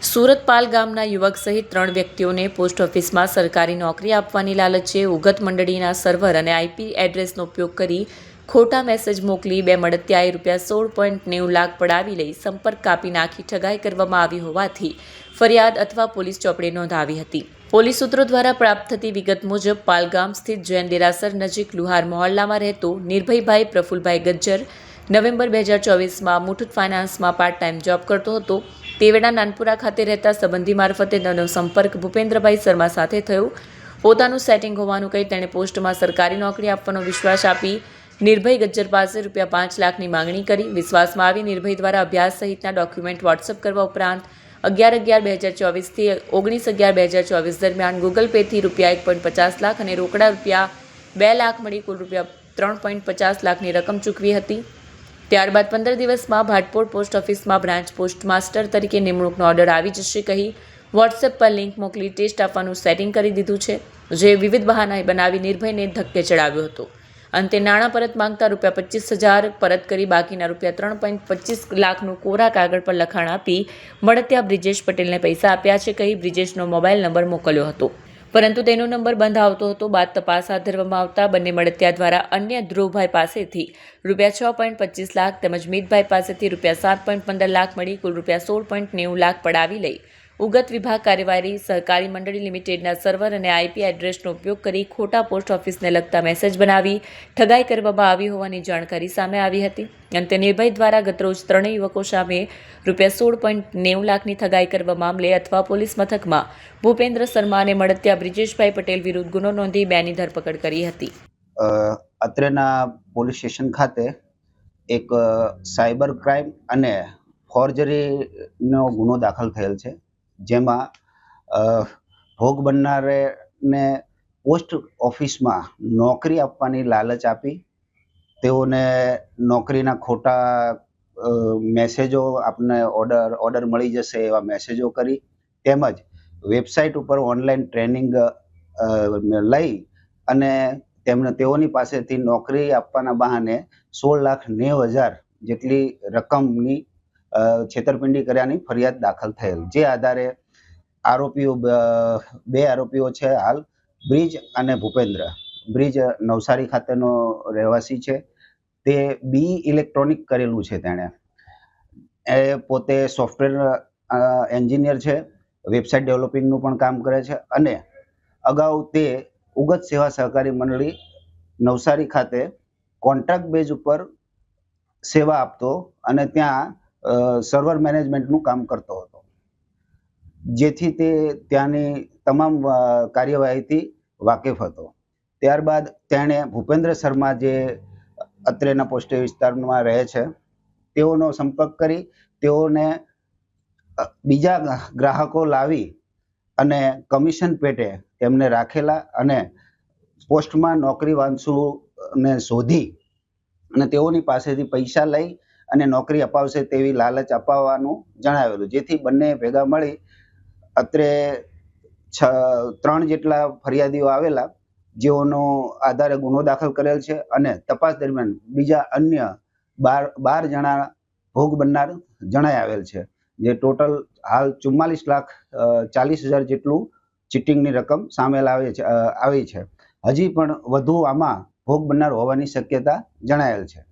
સુરત પાલ ગામના યુવક સહિત 3 વ્યક્તિઓને પોસ્ટ ઓફિસમાં સરકારી નોકરી આપવાની લાલચે ઉગત મંડળીના સર્વર અને આઈપી એડ્રેસનો ઉપયોગ કરી ખોટા મેસેજ મોકલી બે મળતિયાએ ₹16.90 લાખ પડાવી લઈ સંપર્ક કાપી નાખી ઠગાઈ કરવામાં આવી હોવાથી ફરિયાદ અથવા પોલીસ ચોપડે નોંધાવી હતી। પોલીસ સૂત્રો દ્વારા પ્રાપ્ત થતી વિગત મુજબ પાલગામ સ્થિત જૈન દેરાસર નજીક લુહાર મહોલ્લામાં રહેતો નિર્ભયભાઈ પ્રફુલભાઈ ગજ્જર નવેમ્બર 2024માં મુથુટ ફાઇનાન્સમાં પાર્ટ ટાઈમ જોબ કરતો હતો। તેવેડા નાનપુરા ખાતે રહેતા સંબંધી મારફતે તેનો સંપર્ક ભૂપેન્દ્રભાઈ શર્મા સાથે થયો। પોતાનું સેટિંગ હોવાનું કહી તેણે પોસ્ટમાં સરકારી નોકરી આપવાનો વિશ્વાસ આપી નિર્ભય ગજ્જર પાસે ₹5 લાખની માંગણી કરી। વિશ્વાસમાં આવી નિર્ભય દ્વારા અભ્યાસ સહિતના ડોક્યુમેન્ટ વોટ્સઅપ કરવા ઉપરાંત 11/11/2024 થી 19/11/2024 દરમિયાન ગૂગલ પેથી ₹1.50 લાખ અને રોકડા ₹2 લાખ મળી કુલ ₹3.50 લાખની રકમ ચૂકવી હતી। ત્યારબાદ 15 દિવસમાં ભાટપોળ પોસ્ટ ઓફિસમાં બ્રાન્ચ પોસ્ટમાસ્ટર તરીકે નિમણૂકનો ઓર્ડર આવી જશે કહી વોટ્સએપ પર લિંક મોકલી ટેસ્ટ આપવાનું સેટિંગ કરી દીધું છે, જે વિવિધ બહાના બનાવી નિર્ભયને ધક્કે ચડાવ્યો હતો। અંતે નાણાં પરત માંગતા ₹25,000 પરત કરી બાકીના ₹3.25 લાખનું કોરા કાગળ પર લખાણ આપી મળતિયા બ્રિજેશ પટેલને પૈસા આપ્યા છે કહી બ્રિજેશનો મોબાઈલ નંબર મોકલ્યો હતો, પરંતુ તેનો નંબર બંધ આવતો હતો। બાદ તપાસ હાથ ધરવામાં આવતા બંને મળતિયા દ્વારા અન્ય ધ્રુવભાઈ પાસેથી ₹6.25 લાખ તેમજ મિતભાઈ પાસેથી ₹7.15 લાખ મળી કુલ ₹16.90 લાખ પડાવી લઈ ઉગત વિભાગ કાર્યવાહી સહકારી મંડળી લિમિટેડના સર્વર અને આઈપી એડ્રેસનો ઉપયોગ કરી ખોટા પોસ્ટ ઓફિસને લગતા મેસેજ બનાવી ઠગાઈ કરવામાં આવી હોવાની જાણકારી સામે આવી હતી। અંતે નિર્ભય દ્વારા ગતરોજ ત્રણેય યુવકો સામે ₹16.90 લાખની ઠગાઈ કરવા મામલે અથવા પોલીસ મથકમાં ભૂપેન્દ્ર શર્મા અને મળતિયા બ્રિજેશભાઈ પટેલ વિરુદ્ધ ગુનો નોંધી બેની ધરપકડ કરી હતી। અત્રેના પોલીસ સ્ટેશન ખાતે એક સાયબર ક્રાઇમ અને ફોર્જરીનો ગુનો દાખલ થયેલ છે, જેમાં ભોગ બનનારને પોસ્ટ ઓફિસમાં નોકરી આપવાની લાલચ આપી તેઓને નોકરીના ખોટા મેસેજો આપને ઓર્ડર મળી જશે એવા મેસેજો કરી તેમજ વેબસાઇટ ઉપર ઓનલાઈન ટ્રેનિંગ લઈ અને તેઓની પાસેથી નોકરી આપવાના બહાને 16,90,000 જેટલી રકમની છેતરપિંડી કર્યાની ફરિયાદ દાખલ થયેલ, જે આધારે બે આરોપીઓ છે હાલ બ્રિજ અને ભૂપેન્દ્ર। બ્રિજ નવસારી ખાતેનો રહેવાસી છે, તે બી ઇલેક્ટ્રોનિક કરેલું છે, તેણે પોતે સોફ્ટવેર એન્જિનિયર છે, વેબસાઇટ ડેવલપિંગનું પણ કામ કરે છે અને અગાઉ તે ઉગત સેવા સહકારી મંડળી નવસારી ખાતે કોન્ટ્રાક્ટ બેઝ ઉપર સેવા આપતો અને ત્યાં સર્વર મેનેજમેન્ટનું કામ કરતો હતો, જેથી તે ત્યાંની તમામ કાર્યવાહીથી વાકેફ હતો। ત્યારબાદ તેણે ભૂપેન્દ્ર શર્મા જે અત્રેના પોસ્ટ વિસ્તારમાં રહે છે તેઓનો સંપર્ક કરી તેઓને બીજા ગ્રાહકો લાવી અને કમિશન પેટે તેમને રાખેલા અને પોસ્ટમાં નોકરી વાંસુને શોધી અને તેઓની પાસેથી પૈસા લઈ અને નોકરી અપાવશે તેવી લાલચ અપાવવાનું જણાવેલું, જેથી બંને ભેગા મળી અત્રે 3 જેટલા ફરિયાદીઓ આવેલા, જેઓનો આધારે ગુનો દાખલ કરેલ છે અને તપાસ દરમિયાન બીજા અન્ય 12 જણા ભોગ બનનાર જણાઈ આવેલ છે, જે ટોટલ હાલ 44,40,000 જેટલું ચીટિંગની રકમ સામેલ આવી છે। હજી પણ વધુ આમાં ભોગ બનનાર હોવાની શક્યતા જણાયેલ છે।